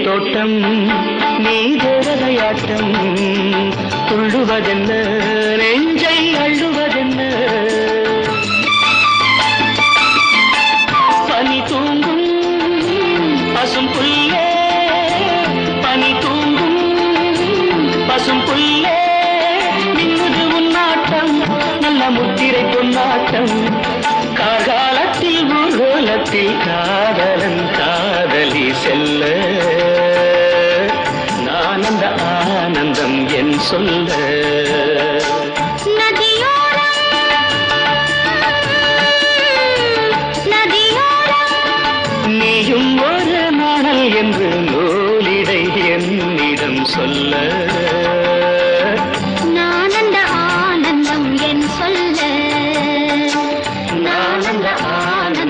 தோட்டம் நீ தேவதையாட்டம் துள்ளுவதென்ன நெஞ்சை அள்ளுவதென்ன பனி தூங்கும் பசும் புல்லே பனி தூங்கும் பசும் புல்லே மின்னுது உன்னாட்டம் நல்ல முத்திரை பொன்னாட்டம் காகாலத்தில் ஊர்கோலத்தில் காதலன் காதலி செல்ல நான் அந்த ஆனந்தம் என் சொல்ல நீயும் ஒரு நாணல் என்று நூலிடை என்னிடம் சொல்ல